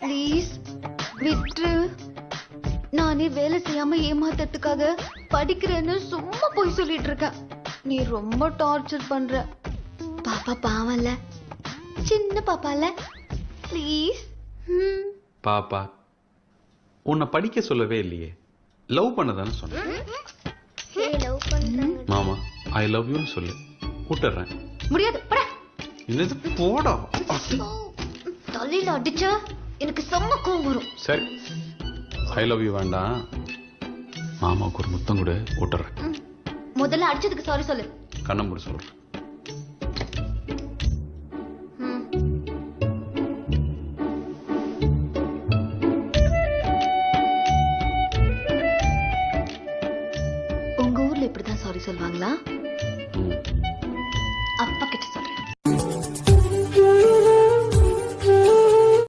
Please விட்டு. நானே வேலை செய்யாம ஏமாத்ததுக்காக படிக்கிறேன்னு சும்மா போய் சொல்லிட்டு இருக்கேன். நீ ரொம்ப டார்ச்சர் பண்ற. பாப்பா பாவம்ல, சின்ன பாப்பால. ப்ளீஸ். பாப்பா உன்னை படிக்க சொல்லவே இல்லையே, லவ் பண்ணதானே சொன்னேன். மாமா ஐ லவ் யூன்னு சொல்லு, விட்டுறேன். முடியாது. என்னது போடா. தலையில அடிச்சா எனக்கு செம்ம கோவம் வரும். சரி ஐ லவ் யூ வேண்டாம், மாமாவுக்கு ஒரு முத்தம் கூட விட்டுறேன். முதல்ல அடிச்சதுக்கு சாரி சொல்லு. கண்ணை மூடி சொல்றேன்.